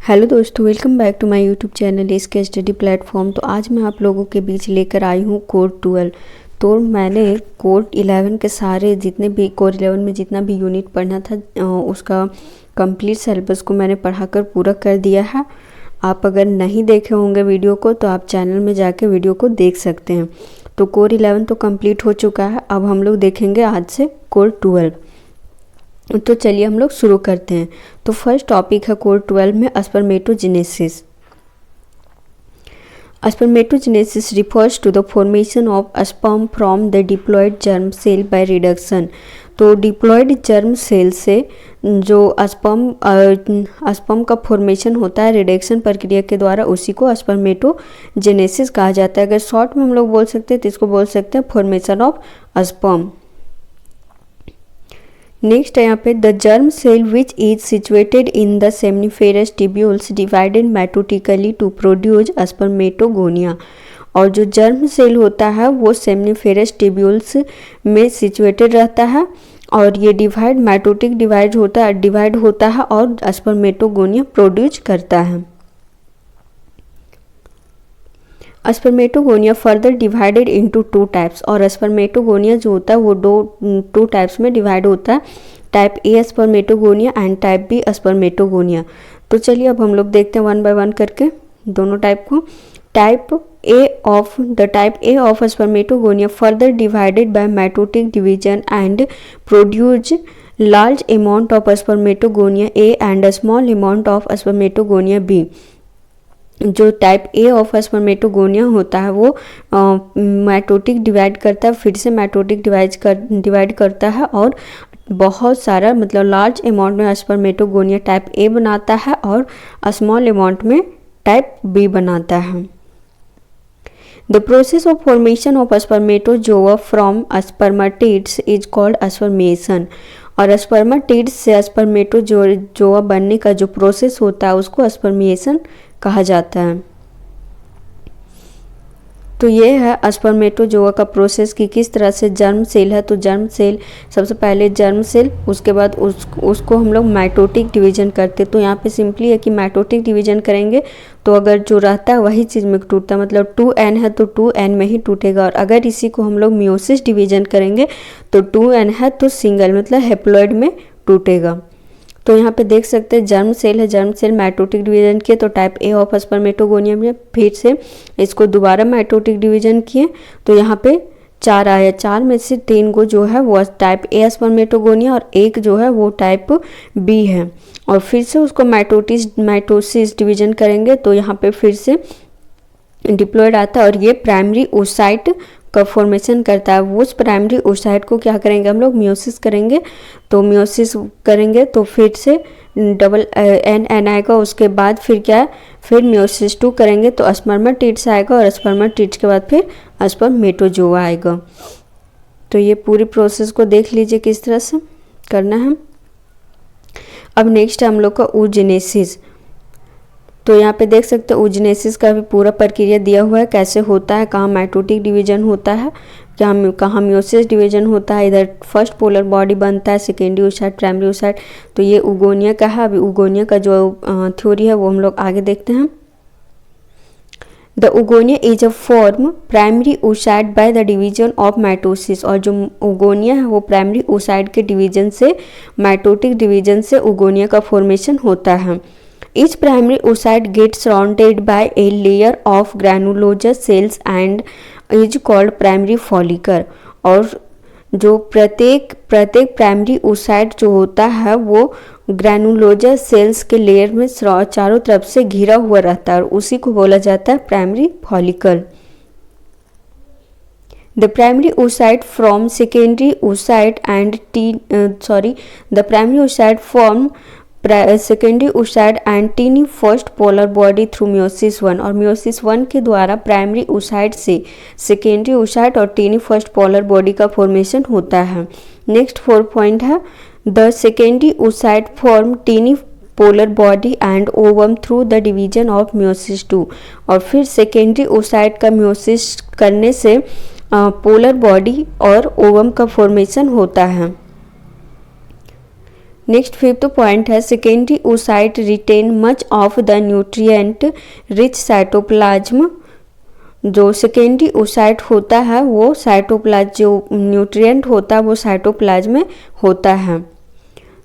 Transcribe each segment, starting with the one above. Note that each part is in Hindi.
हेलो दोस्तों, welcome back to my YouTube channel इसके स्टडी प्लेटफॉर्म। तो आज मैं आप लोगों के बीच लेकर आई हूँ कोर 12। तो मैंने कोर 11 के सारे जितने भी कोर 11 में जितना भी यूनिट पढ़ना था उसका कंप्लीट सिलेबस को मैंने पढ़ाकर पूरा कर दिया है। आप अगर नहीं देखे होंगे वीडियो को तो आप चैनल में जाके वीडियो को देख सकते हैं। तो कोर 11 तो कंप्लीट हो चुका है। अब हम लोग देखेंगे आज से कोर 12। तो चलिए हम लोग शुरू करते हैं। तो फर्स्ट टॉपिक है कोर 12 में spermatogenesis. Spermatogenesis refers to the formation of sperm from the diploid germ cell by reduction. तो डिप्लॉयड जर्म सेल से जो स्पर्म का फॉर्मेशन होता है रिडक्शन प्रक्रिया के द्वारा, उसी को स्पर्मेटोजेनेसिस कहा जाता है। अगर शॉर्ट में हम लोग बोल सकते हैं तो इसको बोल सकते हैं फॉर्मेशन ऑफ स्पर्म। नेक्स्ट है यहाँ पे the germ cell which is situated in the seminiferous tubules divided meiotically to produce spermatogonia. और जो जर्म सेल होता है वो सेमनीफेरस ट्यूब्यूल्स में सिचुएटेड रहता है और ये मेटोटिक डिवाइड होता है और स्पर्मेटोगोनिया प्रोड्यूस करता है। Spermatogonia further divided into two types. और स्पर्मेटोगोनिया जो होता है वो टू टाइप्स में डिवाइड होता है, type A spermatogonia and type B spermatogonia. तो चलिए अब हम लोग देखते हैं वन बाय वन करके दोनों टाइप को। Type A of spermatogonia further divided by meiotic division and produce large amount of spermatogonia A and small amount of spermatogonia B. जो टाइप ए ऑफ स्पर्मेटोगोनिया होता है वो मेटोटिक डिवाइड करता है, फिर से मेटोटिक डिवाइड करता है और बहुत सारा मतलब लार्ज अमाउंट में स्पर्मेटोगोनिया टाइप ए बनाता है और स्मॉल अमाउंट में टाइप बी बनाता है। The process of formation of spermatozoa from spermatids is called spermiation. और स्पर्मेटिड्स से स्पर्मेटोजोआ बनने का जो प्रोसेस होता है उसको स्पर्मेशन कहा जाता है। तो ये है स्पर्मेटोजोआ का प्रोसेस कि किस तरह से जर्म सेल है। तो जर्म सेल सबसे पहले जर्म सेल, उसके बाद उसको हम लोग माइटोटिक डिवीजन करते। तो यहाँ पे सिंपली है कि माइटोटिक डिवीजन करेंगे तो अगर जो रहता है वही चीज़ में टूटता है, मतलब 2n है तो 2n में ही टूटेगा। और अगर इसी को हम लोग मियोसिस डिवीजन करेंगे तो 2n है तो सिंगल मतलब हेप्लॉइड में टूटेगा। तो यहाँ पे देख सकते हैं जर्म सेल है, जर्म सेल माइटोटिक डिवीजन किए तो टाइप ए ऑफ स्पर्मेटोगोनिया में फिर से इसको दोबारा माइटोटिक डिवीजन किए तो यहाँ पे 4 आया। 4 में से 3 को जो है वो टाइप ए स्पर्मेटोगोनिया और एक जो है वो टाइप बी है। और फिर से उसको माइटोसिस डिवीजन करेंगे तो यहाँ पे फिर से डिप्लॉयड आता है और ये प्राइमरी ओसाइट का फॉर्मेशन करता है। वो उस प्राइमरी ओसाइट को क्या करेंगे हम लोग मियोसिस करेंगे। तो मियोसिस करेंगे तो फिर से डबल एन आएगा। उसके बाद फिर क्या है, फिर मियोसिस 2 करेंगे तो स्पर्मेटिड्स आएगा और स्पर्मेटिड्स के बाद फिर स्पर्मेटोजोआ आएगा। तो ये पूरी प्रोसेस को देख लीजिए किस तरह से करना है। अब नेक्स्ट है हम लोग का oogenesis। तो यहाँ पे देख सकते हैं oogenesis का भी पूरा प्रक्रिया दिया हुआ है, कैसे होता है, कहाँ माइटोटिक डिवीजन होता है, कहाँ मियोसिस डिवीजन होता है। इधर फर्स्ट पोलर बॉडी बनता है, सेकेंडरी ओसाइट, प्राइमरी ओसाइट। तो ये oogonia का है। अभी oogonia का जो थ्योरी है वो हम लोग आगे देखते हैं। The oogonia is a form primary oocyte by the division of mitosis. और जो oogonia है वो प्राइमरी ओसाइट के डिवीजन से, माइटोटिक डिवीजन से oogonia का फॉर्मेशन होता है। Each primary oocyte gets surrounded by a layer of granulous cells and is called primary follicle। और जो प्रत्येक प्राइमरी oocyte जो होता है वो ग्रैनुलोजस सेल्स के लेयर में चारों तरफ से घिरा हुआ रहता है और उसी को बोला जाता है primary follicle. The primary oocyte from secondary oocyte and the primary oocyte form secondary oocyte and tiny first polar body through meiosis 1। और मियोसिस 1 के द्वारा प्राइमरी oocyte से सेकेंडरी oocyte और टीनी फर्स्ट पोलर बॉडी का फॉर्मेशन होता है। नेक्स्ट 4 पॉइंट है the secondary oocyte form tiny polar body and ovum through the division of meiosis 2। और फिर सेकेंडरी oocyte का मियोसिस करने से पोलर बॉडी और ओवम का फॉर्मेशन होता है। नेक्स्ट फिफ्थ पॉइंट है secondary oocyte retain much of the nutrient rich cytoplasm. जो सेकेंडरी oocyte होता है वो साइटोप्लाज्म, जो न्यूट्रिएंट होता है वो साइटोप्लाज्म में होता है।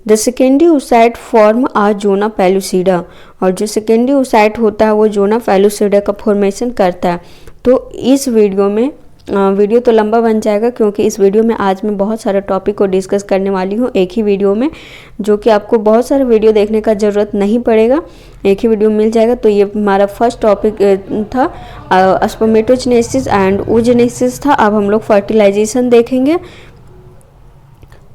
The secondary oocyte form a zona pellucida, और जो सेकेंडरी oocyte होता है वो जोना पेलुसिडा का फॉर्मेशन करता है। तो इस वीडियो में वीडियो तो लंबा बन जाएगा क्योंकि इस वीडियो में आज मैं बहुत सारे टॉपिक को डिस्कस करने वाली हूँ एक ही वीडियो में, जो कि आपको बहुत सारे वीडियो देखने का ज़रूरत नहीं पड़ेगा, एक ही वीडियो मिल जाएगा। तो ये हमारा फर्स्ट टॉपिक था स्पर्मेटोजेनेसिस एंड oogenesis था। अब हम लोग फर्टिलाइजेशन देखेंगे।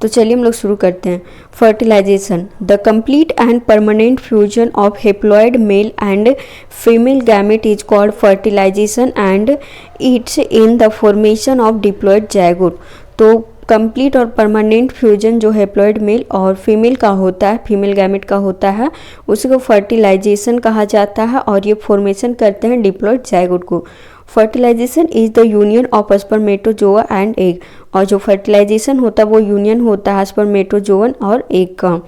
तो चलिए हम लोग शुरू करते हैं। Fertilization, the complete and permanent fusion of haploid male and female gamete is called fertilization and it's in the formation of diploid zygote. तो कंप्लीट और परमानेंट फ्यूजन जो हेप्लॉइड मेल और फीमेल का होता है, फीमेल गैमेट का होता है, उसी को फर्टिलाइजेशन कहा जाता है और ये फॉर्मेशन करते हैं डिप्लॉइड जायगोट को। Fertilization is the union of spermatozoa and egg, और जो फर्टिलाइजेशन होता है वो यूनियन होता है स्पर्मेटोजोवन और एग का।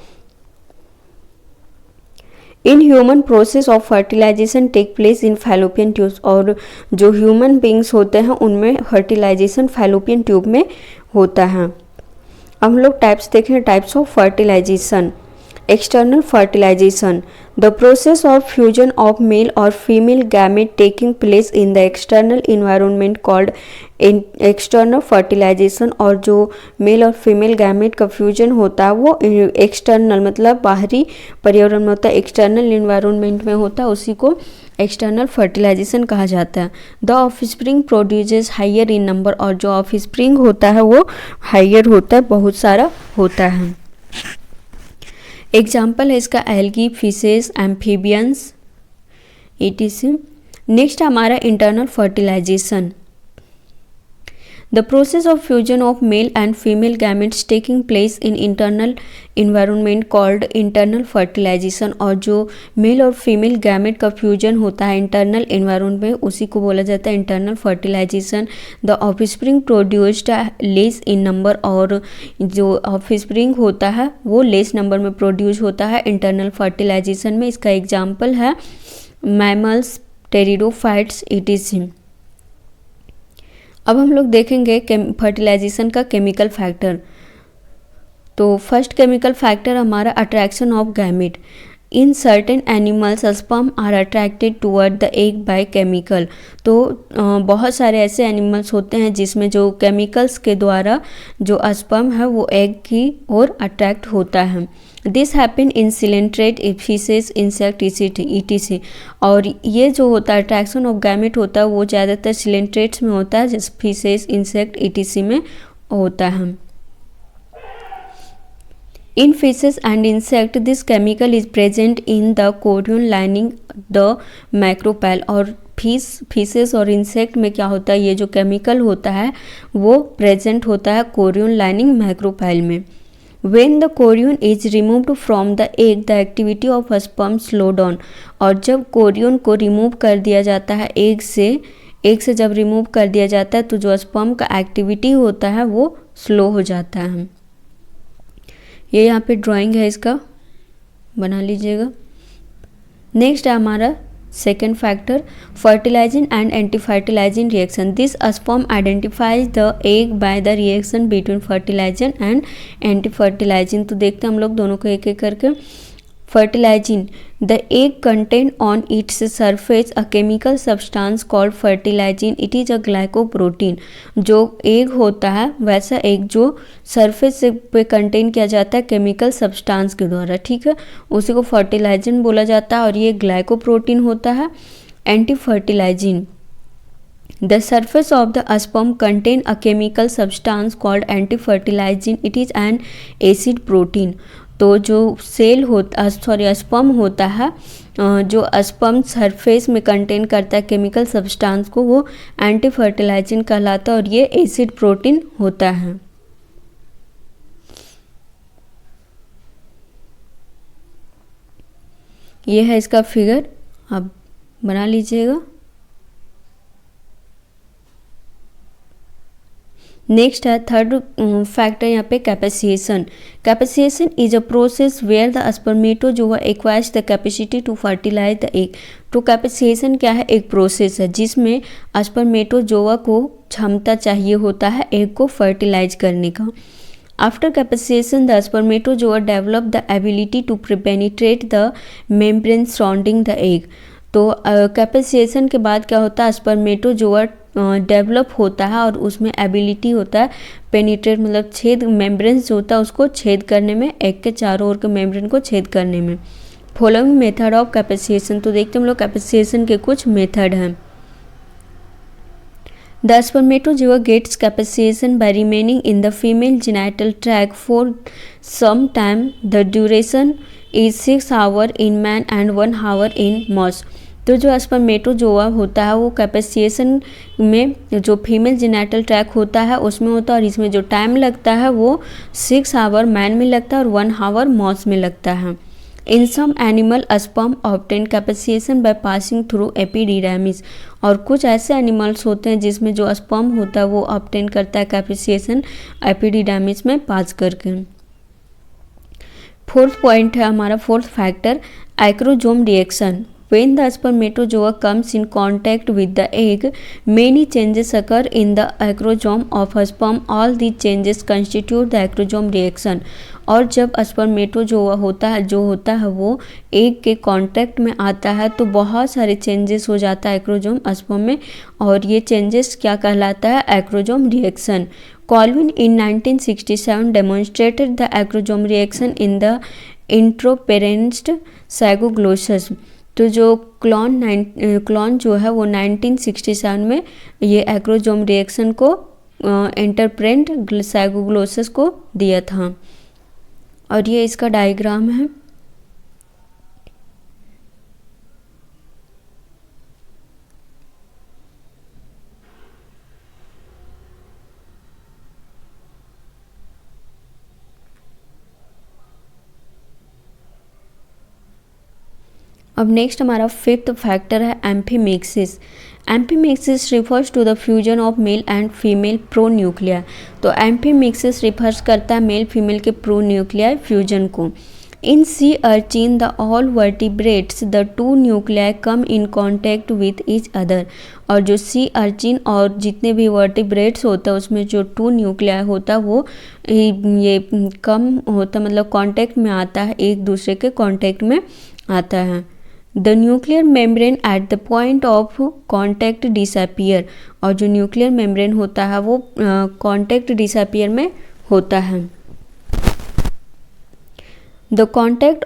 In human process of fertilization take place in fallopian tubes, और जो ह्यूमन बींग्स होते हैं उनमें फर्टिलाइजेशन फैलोपियन ट्यूब में होता है। अब हम लोग टाइप्स देखें, types of fertilisation. External fertilisation, the process of fusion of male और female gamete taking place in the external environment called external fertilisation, और जो मेल और फीमेल गैमेट का फ्यूजन होता है वो एक्सटर्नल मतलब बाहरी पर्यावरण में होता है, एक्सटर्नल इन्वायरमेंट में होता है, उसी को एक्सटर्नल फर्टिलाइजेशन कहा जाता है। The offspring produces higher in number, और जो ऑफस्प्रिंग होता है वो हायर होता है, बहुत सारा होता है। एग्जाम्पल है इसका algae, fishes, amphibians etc। Next हमारा internal fertilisation, the process of fusion of male and female gametes taking place in internal environment called internal fertilisation, और जो मेल और फीमेल गैमेट का फ्यूजन होता है इंटरनल इन्वायरमेंट में उसी को बोला जाता है internal fertilisation. The offspring produced less in number, और जो ऑफस्प्रिंग होता है वो लेस नंबर में प्रोड्यूस होता है इंटरनल फर्टिलाइजेशन में। इसका एग्जाम्पल है मैमल्स, टेरिडोफाइट्स etc। अब हम लोग देखेंगे फर्टिलाइजेशन का केमिकल फैक्टर। तो फर्स्ट केमिकल फैक्टर हमारा attraction of gamete. In certain animals sperm are attracted toward the egg by chemical. तो बहुत सारे ऐसे एनिमल्स होते हैं जिसमें जो केमिकल्स के द्वारा जो स्पर्म है वो एग की ओर अट्रैक्ट होता है। This happen in coelenterate, fishes, insect etc। और ये जो होता है अट्रैक्शन ऑफ गैमेट होता है वो ज़्यादातर सिलेंट्रेट्स में होता है, जैसे फिशेस, इंसेक्ट etc में होता है। In fishes and insect, this chemical is present in the chorion lining the macropyle। और फिशेस और इंसेक्ट में क्या होता है, ये जो केमिकल होता है वो प्रेजेंट होता है कोरियन लाइनिंग मैक्रोपाइल में। When the chorion is removed from the egg, the activity of sperm slow down। और जब कोरियन को रिमूव कर दिया जाता है एग से जब रिमूव कर दिया जाता है तो जो स्पर्म का एक्टिविटी होता है वो स्लो हो जाता है। ये यहाँ पे ड्राइंग है, इसका बना लीजिएगा। नेक्स्ट है हमारा second factor, fertilising and anti fertilising reaction. This sperm identifies the egg by the reaction between fertilising and anti fertilising. तो देखते हैं हम लोग दोनों को एक एक करके। Fertilising, the egg contain on its surface a chemical substance called fertilising, it is a glycoprotein. जो एग होता है वैसा एग जो सरफेस पे कंटेन किया जाता है केमिकल सब्सटेंस के द्वारा, ठीक है, उसी को फर्टिलाइजिंग बोला जाता है और ये ग्लाइकोप्रोटीन होता है। Anti fertilising, the surface of the sperm contain a chemical substance called anti-fertilizing, it is an acid protein। तो जो स्पर्म होता है, जो स्पर्म सरफेस में कंटेन करता है केमिकल सब्सटेंस को, वो एंटी फर्टिलाइजिंग कहलाता है और ये एसिड प्रोटीन होता है। ये है इसका फिगर, आप बना लीजिएगा। नेक्स्ट है थर्ड फैक्टर यहाँ पे capacitation. Capacitation is a process where the spermatozoa acquires the capacity to fertilise the egg. तो कैपेसिएशन क्या है, एक प्रोसेस है जिसमें स्पर्मेटोजोआ को क्षमता चाहिए होता है एग को फर्टिलाइज करने का। After capacitation the spermatozoa develop the ability to penetrate the membrane surrounding the egg. तो कैपेसिएशन के बाद क्या होता है, स्पर्मेटोजोआ डेवलप होता है और उसमें एबिलिटी होता है पेनिट्रेट मतलब छेद, मेम्ब्रेन जो होता है उसको छेद करने में, एग के चारों ओर के मेम्ब्रेन को छेद करने में। फॉलोइंग मेथड ऑफ कैपेसिएशन, तो देखते हैं हम लोग कैपेसिएशन के कुछ मेथड हैं। The spermatozoa gets capacitation by remaining in the female genital tract for some time. The duration is 6 hours in man and 1 hour in mouse. तो जो स्पर्मेटोजोआ होता है वो कैपेसिएशन में जो फीमेल जेनिटल ट्रैक होता है उसमें होता है और इसमें जो टाइम लगता है वो 6 आवर मैन में लगता है और 1 आवर मॉस में लगता है। In some animal sperm obtain capacitation by passing through epididymis. और कुछ ऐसे एनिमल्स होते हैं जिसमें जो स्पर्म होता है वो ऑब्टेन करता है कैपेसिएशन एपिडिडाइमिस में पास करके। फोर्थ पॉइंट है हमारा, fourth factor acrosome reaction. When the spermatozoa comes in contact with the egg, many changes occur in the acrosome of a sperm. All these changes constitute the acrosome reaction. और जब स्पर्मेटोजोआ होता है वो एग के कांटेक्ट में आता है तो बहुत सारे चेंजेस हो जाता है एक्रोजोम स्पर्म में, और ये चेंजेस क्या कहलाता है, acrosome reaction. Colwin in 1967 demonstrated the acrosome reaction in the enteropneust Saccoglossus. तो जो क्लॉन जो है वो 1967 में ये एक्रोजोम रिएक्शन को इंटरप्रेंट सैगोग्लोसस को दिया था, और ये इसका डायग्राम है। अब नेक्स्ट हमारा फिफ्थ फैक्टर है amphimixis. Amphimixis refers to the fusion of male and female pronuclei. तो एम्फीमेक्सिस रिफर्स करता है मेल फीमेल के प्रोन्यूक्लिया फ्यूजन को। In sea urchin the all vertebrates the two nuclei come in contact with each other. और जो सी अर्चिन और जितने भी वर्टिब्रेट्स होता है उसमें जो टू न्यूक्लियाई होता है वो ये कम होता मतलब कॉन्टैक्ट में आता है, एक दूसरे के कॉन्टैक्ट में आता है। The nuclear membrane at the point of contact disappear. और जो न्यूक्लियर मेम्ब्रेन होता है वो कॉन्टैक्ट डिसअपियर में होता है। The contact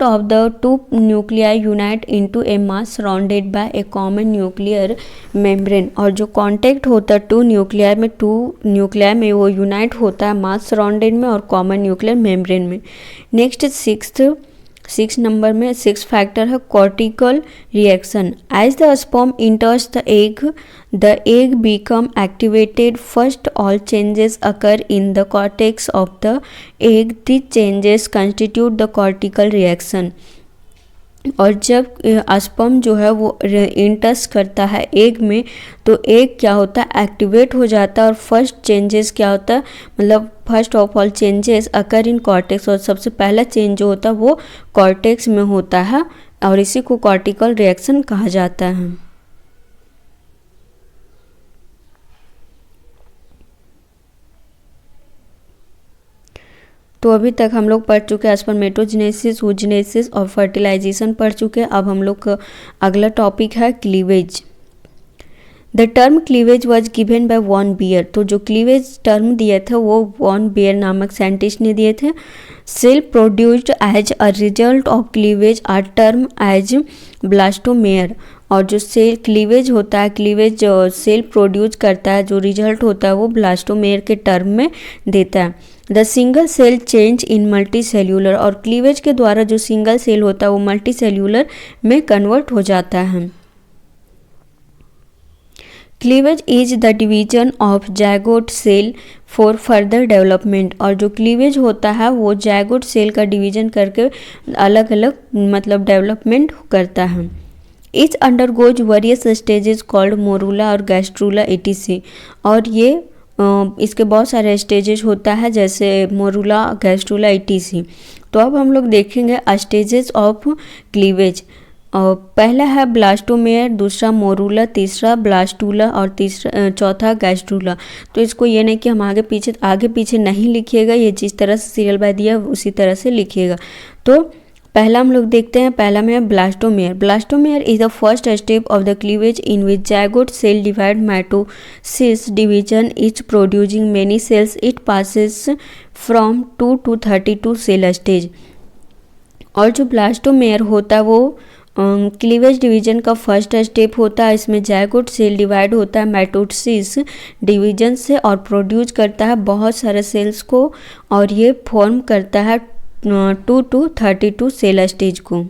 of the two nuclei unite into a mass surrounded by a common nuclear membrane। और जो कांटेक्ट होता है टू न्यूक्लियाई में वो यूनाइट होता है मास सराउंडेड में और कॉमन न्यूक्लियर मेम्ब्रेन में। नेक्स्ट सिक्स नंबर में सिक्स फैक्टर है cortical reaction. As the sperm enters the egg become activated first all changes occur in the cortex of the egg. This changes constitute the cortical reaction. और जब स्पर्म जो है वो इंटर्स करता है एग में तो एग क्या होता है, एक्टिवेट हो जाता है। और फर्स्ट चेंजेस क्या होता है, मतलब first of all changes occur in cortex. और सबसे पहला चेंज जो होता है वो कॉर्टेक्स में होता है और इसी को कॉर्टिकल रिएक्शन कहा जाता है। तो अभी तक हम लोग पढ़ चुके हैं स्पर्मेटोजेनेसिस, oogenesis और फर्टिलाइजेशन पढ़ चुके हैं। अब हम लोग का अगला टॉपिक है cleavage. The term cleavage was given by von Baer. तो जो क्लीवेज टर्म दिए थे वो वॉन बियर नामक साइंटिस्ट ने दिए थे। Cell produced as a result of cleavage are term as blastomere. और जो सेल क्लीवेज होता है, क्लीवेज जो सेल प्रोड्यूस करता है, जो रिजल्ट होता है वो ब्लास्टोमेयर के टर्म में देता है। The single cell change in multi cellular. और क्लीवेज के द्वारा जो सिंगल सेल होता है वो मल्टी सेल्यूलर में कन्वर्ट हो जाता है। Cleavage is the division of zygote cell for further development. और जो क्लीवेज होता है वो जायगोट सेल का डिवीजन करके अलग अलग मतलब डेवलपमेंट करता है। Etch undergoes various stages called morula और गैस्ट्रूला एटीसी। और ये इसके बहुत सारे स्टेजेस होता है जैसे मोरूला, गैस्ट्रूला, एटीसी। तो अब हम लोग देखेंगे स्टेजेस ऑफ क्लीवेज। पहला है ब्लास्टोमेयर, दूसरा मोरूला, तीसरा ब्लास्टूला और चौथा गैस्ट्रूला। तो इसको ये नहीं कि हम आगे पीछे नहीं लिखिएगा, ये जिस तरह से सीरियल बाय दिया उसी तरह से लिखिएगा। तो पहला हम लोग देखते हैं, पहला में है blastomere. Blastomere is the first step of the cleavage in which zygote cell divide mitosis division each producing many cells. It passes from 2 to 32 cell stage. और जो ब्लास्टोमेयर होता है वो क्लीवेज डिवीजन का फर्स्ट स्टेप होता है। इसमें जायगोट सेल डिवाइड होता है माइटोसिस डिवीजन से और प्रोड्यूस करता है बहुत सारे सेल्स को, और ये फॉर्म करता है 2 to 32 सेल स्टेज को।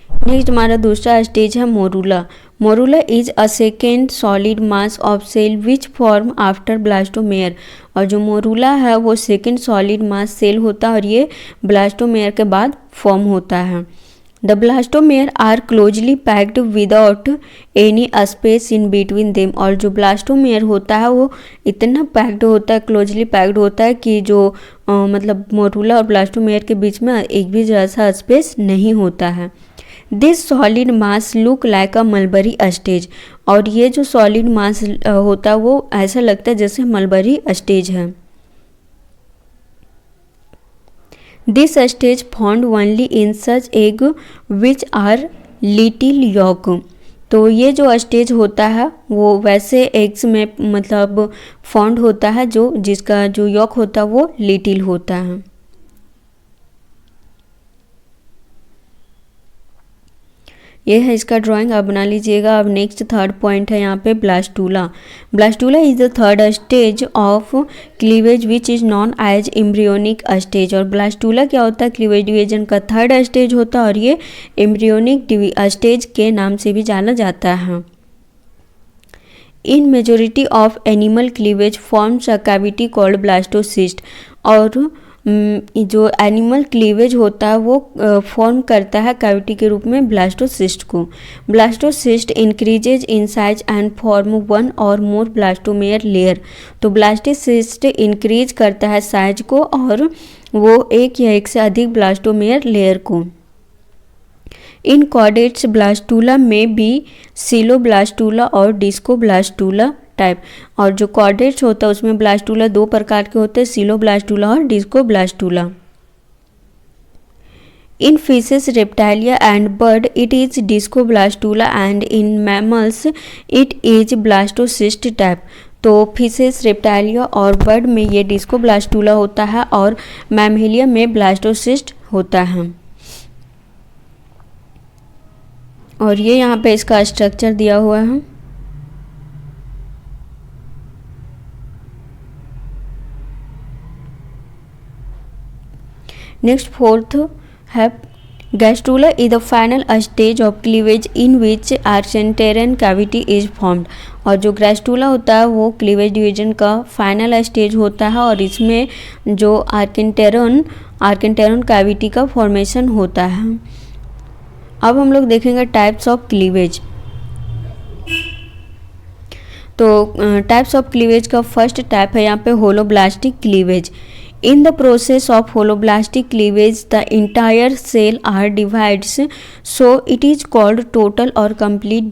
नेक्स्ट हमारा दूसरा स्टेज है morula. Morula is a second solid mass of cell which form after blastomere. और जो मोरूला है वो सेकेंड सॉलिड मास सेल होता है और ये ब्लास्टोमेयर के बाद फॉर्म होता है। The blastomere are closely packed without any space in between them. और जो ब्लास्टोमेयर होता है वो इतना पैक्ड होता है, क्लोजली पैक्ड होता है कि जो मतलब मोरूला और ब्लास्टोमेयर के बीच में एक भी जैसा स्पेस नहीं होता है। This solid mass look like a mulberry stage. और ये जो सॉलिड मास होता है वो ऐसा लगता है जैसे मलबरी स्टेज है। This stage found only in such egg which are little yolk. तो ये जो स्टेज होता है वो वैसे एग्स में मतलब फाउंड होता है जो जिसका जो यॉक होता है वो लिटिल होता है। ये है इसका ड्राइंग, आप बना लीजिएगा। अब नेक्स्ट थर्ड पॉइंट है यहाँ पे blastula. Blastula is the third stage of cleavage which is known as embryonic stage. और ब्लास्टूला क्या होता है, क्लीवेज डिवीजन का थर्ड स्टेज होता है और ये एम्ब्रियोनिक स्टेज के नाम से भी जाना जाता है। In majority of animal cleavage forms a cavity called blastocyst. और जो एनिमल क्लीवेज होता है वो फॉर्म करता है कैविटी के रूप में ब्लास्टोसिस्ट को। Blastocyst increases in size and form one और मोर ब्लास्टोमेयर लेयर। तो ब्लास्टोसिस्ट इंक्रीज करता है साइज को और वो एक या एक से अधिक ब्लास्टोमेयर लेयर को। इन कॉर्डेट्स ब्लास्टूला में भी सिलोब्लास्टूला और डिस्कोब्लास्टूला टाइप। और जो कॉर्डेट्स होता है उसमें ब्लास्टूला दो प्रकार के होते हैं, सिलोब्लास्टूला और discoblastula. In fishes, reptilia and bird it is discoblastula and in mammals it is blastocyst type. तो फिशेस, रेप्टाइलिया और बर्ड में ये डिस्कोब्लास्टूला होता है और मैमेलिया में ब्लास्टोसिस्ट होता है। और ये यहाँ पे इसका स्ट्रक्चर दिया हुआ है। नेक्स्ट फोर्थ है gastrula is the final stage of cleavage in which archenteron cavity is formed. और जो गैस्ट्रूला होता है वो क्लीवेज डिवीजन का फाइनल स्टेज होता है और इसमें जो आर्केंटेरन कैविटी का फॉर्मेशन होता है। अब हम लोग देखेंगे टाइप्स ऑफ क्लीवेज। तो टाइप्स ऑफ क्लीवेज का फर्स्ट टाइप है यहाँ पे holoblastic cleavage. In the process of holoblastic cleavage, the entire cell are divides, so it is called total or complete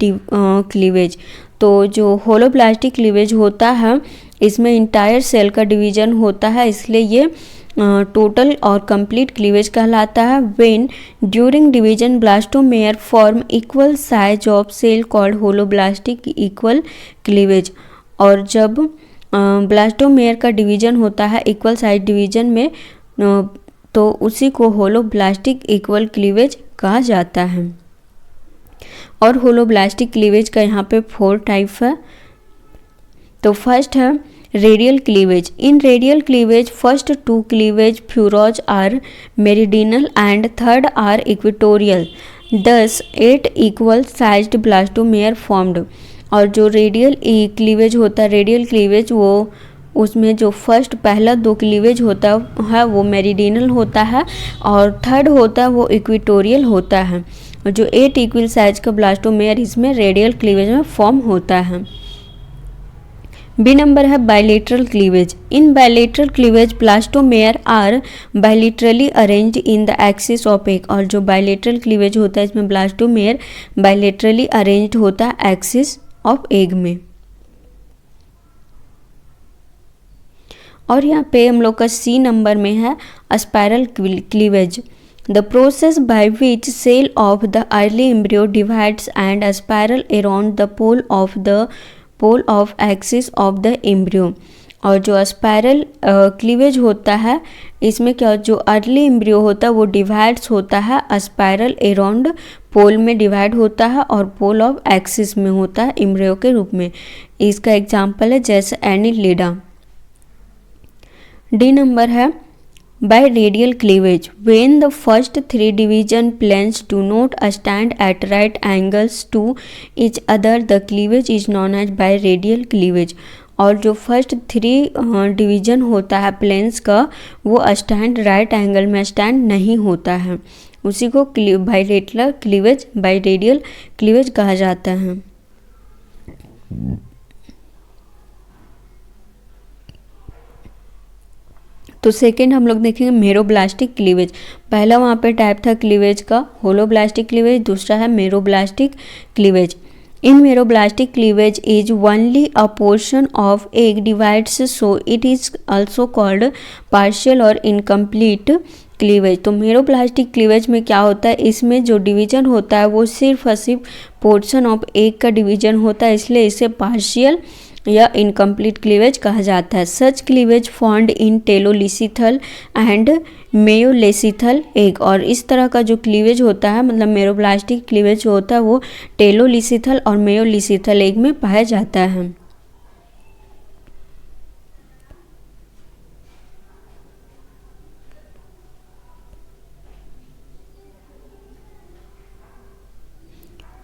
cleavage. तो जो holoblastic cleavage होता है इसमें इंटायर सेल का डिवीजन होता है, इसलिए ये टोटल और कंप्लीट क्लीवेज कहलाता है। When during division blastomere form equal size of cell called holoblastic equal cleavage. और जब ब्लास्टोमेयर का डिवीजन होता है इक्वल साइज डिवीजन में तो उसी को होलोब्लास्टिक इक्वल क्लीवेज कहा जाता है। और होलोब्लास्टिक क्लीवेज का यहाँ पे 4 टाइप है। तो फर्स्ट है radial cleavage. In radial cleavage first 2 cleavage furrows are meridional and third are equatorial, thus 8 equal sized blastomere formed. और जो रेडियल क्लीवेज होता है, रेडियल क्लीवेज वो उसमें जो फर्स्ट पहला 2 क्लीवेज होता है वो मेरिडिनल होता है और थर्ड होता है वो इक्वेटोरियल होता है। और जो 8 इक्वल साइज का ब्लास्टोमेयर इसमें रेडियल क्लीवेज में फॉर्म होता है। बी नंबर है bilateral cleavage. In bilateral cleavage blastomere are bilaterally arranged in the axis of egg. और जो बायलेटरल क्लीवेज होता है इसमें ब्लास्टोमेयर बायलेटरली अरेंज्ड होता है एक्सिस ऑफ एग में। और यहाँ पे हम लोग का सी नंबर में है spiral cleavage. The process by which cell of the early embryo divides and spiral around the pole of axis of the embryo. और जो स्पाइरल क्लीवेज होता है इसमें क्या, जो अर्ली एम्ब्रियो होता है वो डिवाइड्स होता है स्पाइरल अराउंड पोल में डिवाइड होता है और पोल ऑफ एक्सिस में होता है एम्ब्रियो के रूप में। इसका एग्जाम्पल है जैसे एनीलिडा। डी नंबर है biradial cleavage. When the first 3 division planes do not stand at right angles to each other the cleavage is known as biradial cleavage. और जो फर्स्ट 3 डिवीजन होता है प्लेन्स का वो स्टैंड राइट एंगल में स्टैंड नहीं होता है, उसी को bilateral cleavage bye radial cleavage कहा जाता है। तो सेकेंड हम लोग देखेंगे मेरोब्लास्टिक क्लीवेज। पहला वहाँ पे टाइप था क्लीवेज का होलोब्लास्टिक क्लीवेज, दूसरा है meroblastic cleavage. In meroblastic cleavage is only a portion of egg divides, so it is also called partial और इनकम्प्लीट क्लीवेज। तो मेरोब्लास्टिक क्लीवेज में क्या होता है, इसमें जो डिवीजन होता है वो सिर्फ और सिर्फ पोर्शन ऑफ एग का डिवीजन होता है, इसलिए इसे पार्शियल या इनकम्प्लीट क्लीवेज कहा जाता है। Such cleavage found in telolecithal and mesolecithal egg. और इस तरह का जो क्लीवेज होता है मतलब मेरोब्लास्टिक क्लीवेज जो होता है वो टेलोलिसिथल और मेयोलिसिथल एग में पाया जाता है।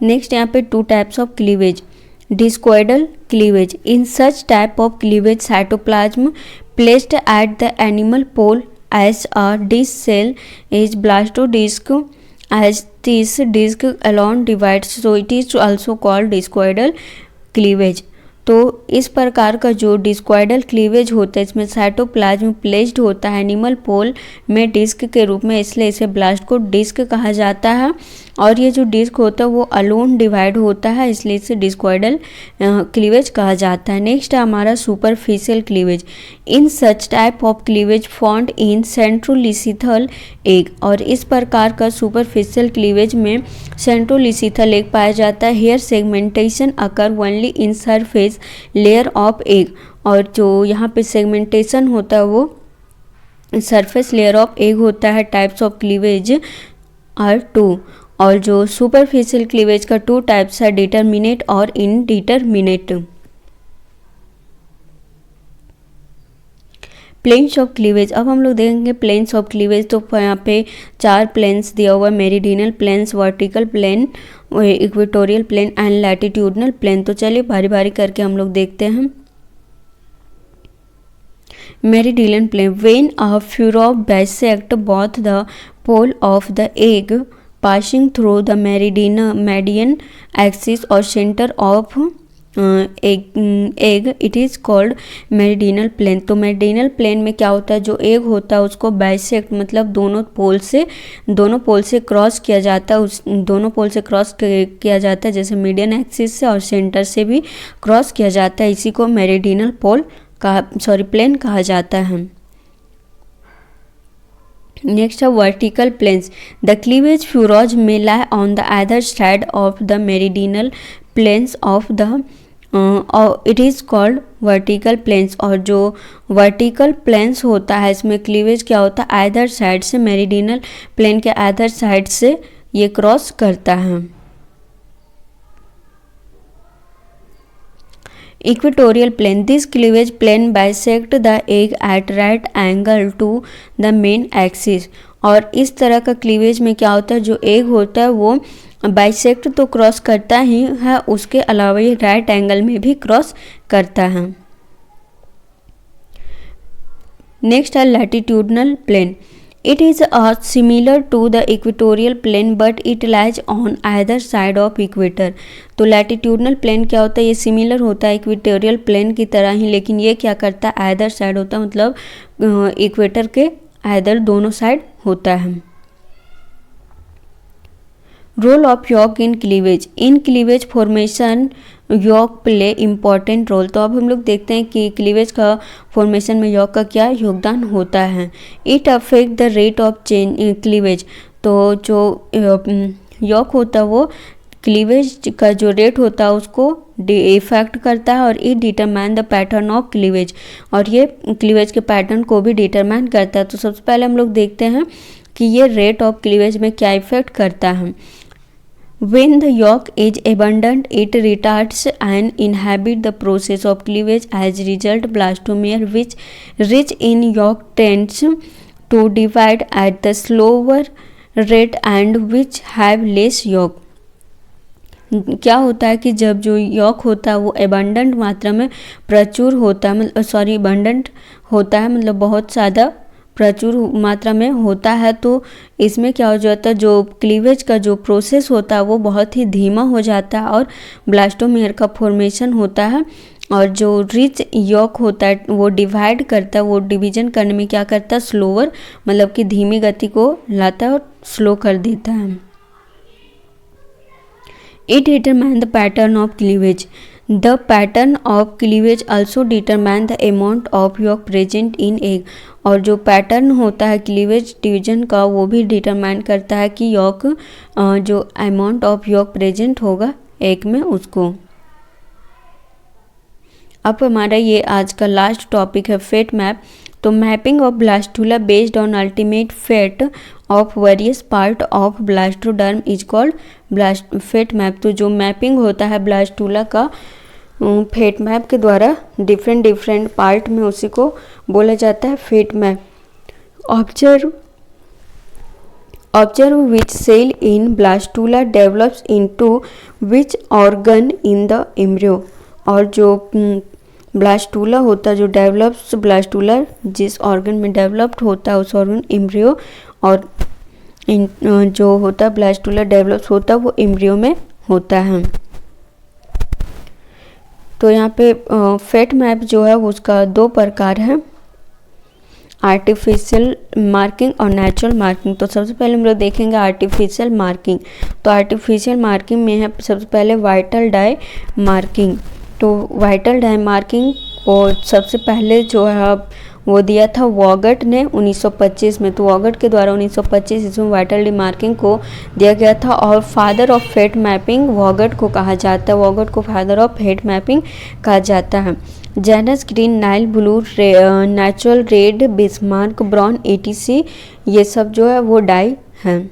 नेक्स्ट यहाँ पे 2 types of cleavage. Discoidal cleavage. In such type of cleavage, cytoplasm placed at the animal pole as a disc cell is blastodisc. As this disc alone divides, so it is also called discoidal cleavage. तो इस प्रकार का जो डिस्कॉइडल क्लीवेज होता है इसमें साइटोप्लाज्म प्लेस्ड होता है एनिमल पोल में डिस्क के रूप में, इसलिए इसे ब्लास्टो डिस्क कहा जाता है। और ये जो डिस्क होता है वो अलोन डिवाइड होता है, इसलिए इसे डिस्कॉइडल क्लीवेज कहा जाता है। नेक्स्ट है हमारा superficial cleavage. In such type of cleavage found in centrolecithal egg. और इस प्रकार का सुपरफिशियल क्लीवेज में सेंट्रोलिसिथल एग पाया जाता है। Here segmentation occur only in surface layer of egg. और जो यहाँ पे सेगमेंटेशन होता है वो सरफेस लेयर ऑफ एग होता है। Types of cleavage are 2। और जो सुपरफिशियल क्लीवेज का 2 टाइप्स है, डिटरमिनेट और इनडिटरमिनेट। Planes of cleavage. अब हम लोग देखेंगे प्लेन्स ऑफ क्लीवेज। तो यहाँ पे 4 प्लेन्स दिया हुआ है, meridional planes, vertical plane, equatorial plane and latitudinal plane. तो चलिए बारी बारी करके हम लोग देखते हैं। Meridional plane. When a furrow bisect both the pole of the egg passing through the median axis or center of egg, it is called meridional plane. तो मेरिडियनल प्लेन में क्या होता है, जो एग होता है उसको बाइसेक्ट मतलब दोनों पोल से क्रॉस किया जाता है। उस दोनों पोल से क्रॉस किया जाता है, जैसे मीडियन एक्सिस से और सेंटर से भी क्रॉस किया जाता है। इसी को मेरिडियनल प्लेन कहा जाता है। नेक्स्ट है vertical planes. The cleavage furrows may lie on the either side of the meridional planes of the it is called vertical planes. और जो वर्टिकल प्लेन्स होता है इसमें क्लीवेज क्या होता है, आइदर साइड से, मेरिडियनल प्लेन के आइदर साइड से ये क्रॉस करता है। Equatorial plane. This cleavage plane bisect the egg at right angle to the main axis. और इस तरह का क्लीवेज में क्या होता है, जो एग होता है वो बाइसेक्ट तो क्रॉस करता ही है, उसके अलावा ये राइट एंगल में भी क्रॉस करता है। नेक्स्ट है latitudinal plane. It is similar to the equatorial plane but it lies on either side of equator. तो लैटिट्यूडनल प्लेन क्या होता है, ये सिमिलर होता है इक्वेटोरियल प्लेन की तरह ही, लेकिन ये क्या करता है, आइदर साइड होता है, मतलब इक्वेटर के आइदर दोनों साइड होता है। Role of yolk in cleavage formation yolk play important role. तो अब हम लोग देखते हैं कि क्लीवेज का फॉर्मेशन में यॉर्क का क्या योगदान होता है। It affect the rate of change cleavage. तो जो यॉर्क होता है वो क्लीवेज का जो रेट होता है उसको इफेक्ट करता है, और it determine the pattern of cleavage, और ये क्लीवेज के पैटर्न को भी डिटरमाइन करता है। तो सबसे पहले हम लोग देखते हैं कि ये रेट ऑफ क्लीवेज में क्या इफेक्ट करता है। When the yolk is abundant, it retards and inhibits the process of cleavage. As a result, blastomere which rich in yolk tends to divide at the slower rate and which have less yolk. क्या होता है कि जब जो यॉक होता है वो एबंडेंट मात्रा में प्रचुर होता है, मतलब एबंडेंट होता है, मतलब बहुत ज़्यादा प्रचुर मात्रा में होता है, तो इसमें क्या हो जाता है, जो क्लीवेज का जो प्रोसेस होता है वो बहुत ही धीमा हो जाता है और ब्लास्टोमेयर का फॉर्मेशन होता है। और जो रिच यॉक होता है वो डिवाइड करता है, वो डिवीजन करने में क्या करता है, स्लोअर, मतलब कि धीमी गति को लाता है और स्लो कर देता है। It determines the pattern of cleavage. The pattern of cleavage also determines the amount of yolk present in egg. और जो पैटर्न होता है क्लीवेज डिवीजन का वो भी डिटरमाइन करता है कि यॉक जो अमाउंट ऑफ यॉक प्रेजेंट होगा एग में उसको। अब हमारा ये आज का लास्ट टॉपिक है फेट मैप। तो mapping of blastula based on ultimate fate of various part of blastoderm is called fate map. तो जो मैपिंग होता है ब्लास्टुला का फेट मैप के द्वारा डिफरेंट पार्ट में, उसी को बोला जाता है fate map. Observe which cell in blastula develops into which organ in the embryo. और जो ब्लास्टुला होता है, जो डेवलप्स ब्लास्टुला जिस ऑर्गन में डेवलप्ड होता है उस ऑर्गन एम्ब्रियो, और जो होता है ब्लास्टुला डेवलप्स होता है वो एम्ब्रियो में होता है। तो यहाँ पे फेट मैप जो है उसका दो प्रकार है, आर्टिफिशियल मार्किंग और नेचुरल मार्किंग। तो सबसे पहले हम लोग देखेंगे आर्टिफिशियल मार्किंग। तो आर्टिफिशियल मार्किंग में है सबसे पहले वाइटल डाई मार्किंग। तो वाइटल डाई मार्किंग को सबसे पहले जो है वो दिया था वॉगट ने 1925 में। तो वॉगट के द्वारा 1925 इसमें वाइटल डाई मार्किंग को दिया गया था, और फादर ऑफ फेट मैपिंग वॉगट को कहा जाता है। वॉगट को फादर ऑफ फेट मैपिंग कहा जाता है। Janus green, Nile blue, natural red, Bismarck, brown, ETC, ये सब जो है वो डाई हैं।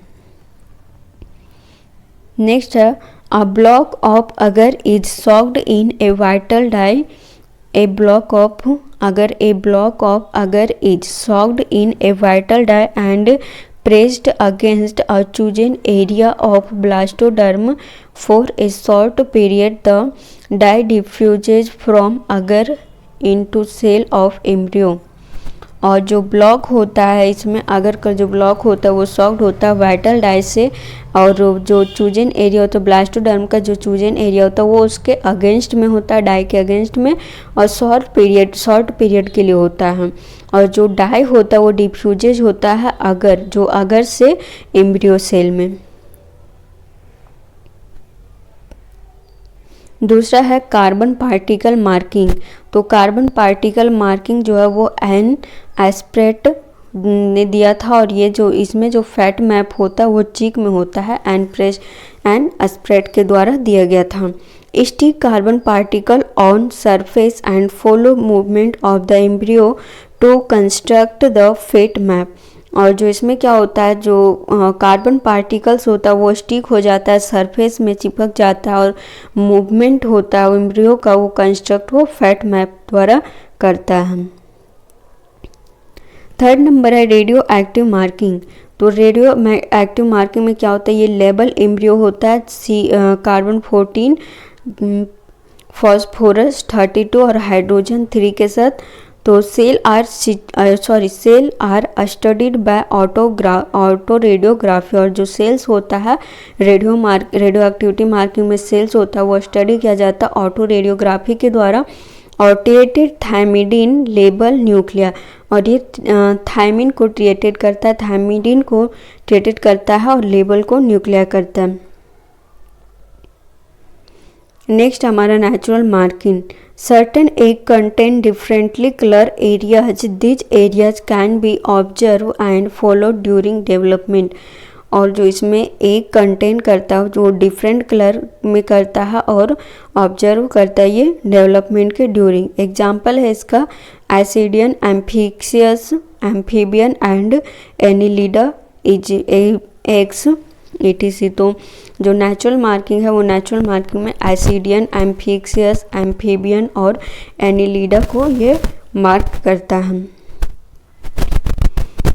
नेक्स्ट है A block of agar is soaked in a vital dye. A block of agar is soaked in a vital dye and pressed against a chosen area of blastoderm for a short period. The dye diffuses from agar into cell of embryo. और जो ब्लॉक होता है इसमें अगर का जो ब्लॉक होता है वो सॉक्ड होता है वाइटल डाई से, और जो चूजन एरिया होता है ब्लास्टोडर्म का जो चूजन एरिया होता है वो उसके अगेंस्ट में होता है, डाई के अगेंस्ट में, और शॉर्ट पीरियड के लिए होता है। और जो डाई होता है वो डिफ्यूजेज होता है अगर से एम्ब्रियो सेल में। दूसरा है कार्बन पार्टिकल मार्किंग। तो कार्बन पार्टिकल मार्किंग जो है वो एन एस्प्रेट ने दिया था, और ये जो इसमें जो फैट मैप होता है वो चीक में होता है, एन एस्प्रेट के द्वारा दिया गया था। Stick carbon particle on surface and follow movement of the embryo to construct the fate map. और जो इसमें क्या होता है, जो कार्बन पार्टिकल्स होता है वो स्टिक हो जाता है, सरफेस में चिपक जाता है, और मूवमेंट होता है एम्ब्रियो का, वो कंस्ट्रक्ट वो फैट मैप द्वारा करता है। थर्ड नंबर है रेडियो एक्टिव मार्किंग। तो रेडियो एक्टिव मार्किंग में क्या होता है, ये लेबल एम्ब्रियो होता है कार्बन 14, फॉस्फोरस 32 और हाइड्रोजन 3 के साथ तो cell are studied by autoradiography, और जो सेल्स होता है रेडियो एक्टिविटी मार्किंग में सेल्स होता है वो स्टडी किया जाता है ऑटो रेडियोग्राफी के द्वारा। और ट्रिएटेड थायमिडीन लेबल न्यूक्लिया, और ये थायमिन को ट्रिएटेड करता है, थायमिडीन को ट्रिएटेड करता है और लेबल को न्यूक्लिया करता है। नेक्स्ट हमारा natural marking. Certain egg contain differently colour areas, these areas can be observe and follow during development, और जो इसमें एग कंटेन करता है जो डिफरेंट कलर में करता है और ऑब्जर्व करता है ये डेवलपमेंट के ड्यूरिंग। एग्जाम्पल है इसका ascidian, amphioxus, amphibian and annelida eggs etc। तो जो नेचुरल मार्किंग है वो नेचुरल मार्किंग में एसिडियन, एम्फिक्सियस, एम्फीबियन और एनिलिडा को ये मार्क करता है।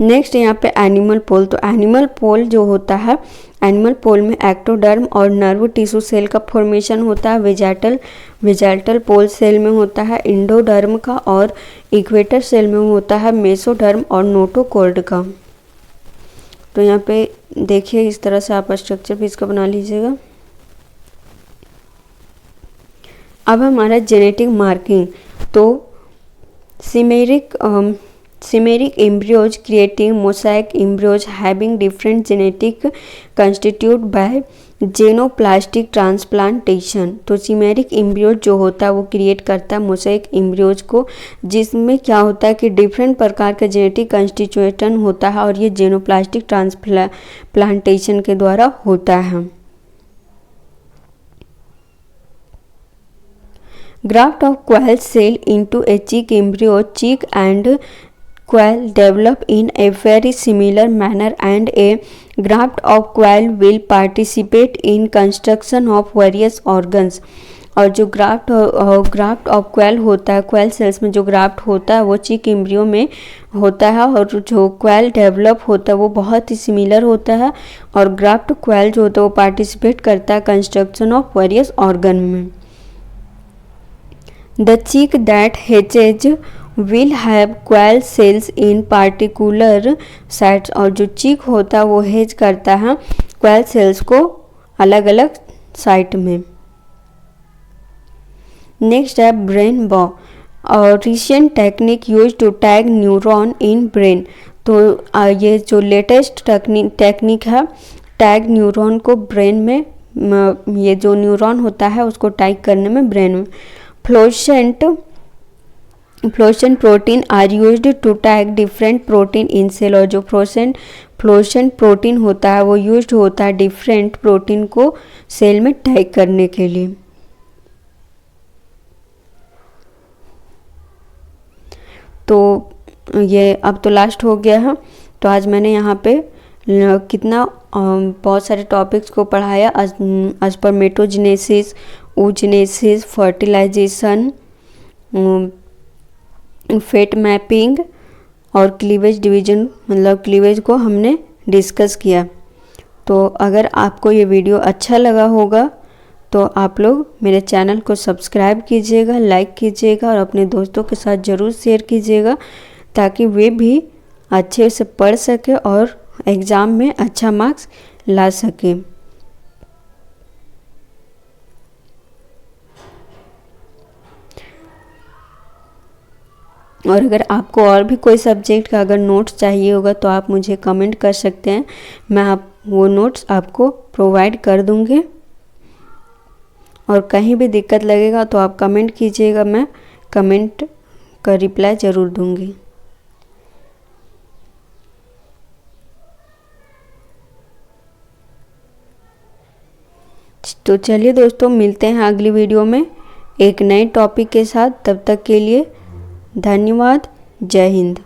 नेक्स्ट यहाँ पे एनिमल पोल। तो एनिमल पोल जो होता है, एनिमल पोल में एक्टोडर्म और नर्व टिश्यू सेल का फॉर्मेशन होता है। वेजाइटल पोल सेल में होता है इंडोडर्म का, और इक्वेटर सेल में होता है मेसोडर्म और नोटोकॉर्ड का। तो यहाँ पे देखिए इस तरह से आप स्ट्रक्चर भी इसका बना लीजिएगा। अब हमारा जेनेटिक मार्किंग। तो chimeric embryos creating mosaic embryos having different genetic constitute by xenoplastic transplantation. तो सिमेरिक एम्ब्रियोज जो होता है वो क्रिएट करता है मोसाइक एम्ब्रियोज को, जिसमें क्या होता है कि डिफरेंट प्रकार का जेनेटिक कंस्टिट्यूशन होता है और ये जेनोप्लास्टिक ट्रांसप्लांटेशन के द्वारा होता है। Graft of quail cell into a chick embryo, chick and quail develop in a very similar manner and a graft of quail will participate in construction of various organs। और जो ग्राफ्ट ऑफ क्वेल होता है, क्वेल सेल्स में जो ग्राफ्ट होता है वो चिक एम्ब्रियो में होता है, और जो क्वेल डेवलप होता है वो बहुत ही सिमिलर होता है, और ग्राफ्ट क्वेल जो होता है वो पार्टिसिपेट करता है कंस्ट्रक्शन ऑफ वेरियस ऑर्गन में। The chick that hatches will have quail cells in particular sites, और जो चिक होता है वो हेज करता है क्वेल सेल्स को अलग अलग साइट में। नेक्स्ट है ब्रेन बॉ, और recent technique use to tag neuron in brain. तो ये जो लेटेस्ट टेक्निक है टैग न्यूरॉन को ब्रेन में, ये जो न्यूरॉन होता है उसको टैग करने में ब्रेन में। Fluorescent protein are used to tag different protein in cell, और जो फ्लोरेसेंट प्रोटीन होता है वो यूज्ड होता है डिफरेंट प्रोटीन को सेल में टैग करने के लिए। तो ये अब तो लास्ट हो गया है। तो आज मैंने यहाँ पे कितना बहुत सारे टॉपिक्स को पढ़ाया, spermatogenesis, oogenesis, fertilization, fate mapping और क्लीवेज डिवीजन, मतलब क्लीवेज को हमने डिस्कस किया। तो अगर आपको ये वीडियो अच्छा लगा होगा तो आप लोग मेरे चैनल को सब्सक्राइब कीजिएगा, लाइक कीजिएगा और अपने दोस्तों के साथ ज़रूर शेयर कीजिएगा, ताकि वे भी अच्छे से पढ़ सके और एग्ज़ाम में अच्छा मार्क्स ला सके। और अगर आपको और भी कोई सब्जेक्ट का अगर नोट्स चाहिए होगा तो आप मुझे कमेंट कर सकते हैं, मैं वो नोट्स आपको प्रोवाइड कर दूँगी। और कहीं भी दिक्कत लगेगा तो आप कमेंट कीजिएगा, मैं कमेंट का रिप्लाई ज़रूर दूँगी। तो चलिए दोस्तों, मिलते हैं अगली वीडियो में एक नए टॉपिक के साथ। तब तक के लिए धन्यवाद। जय हिंद।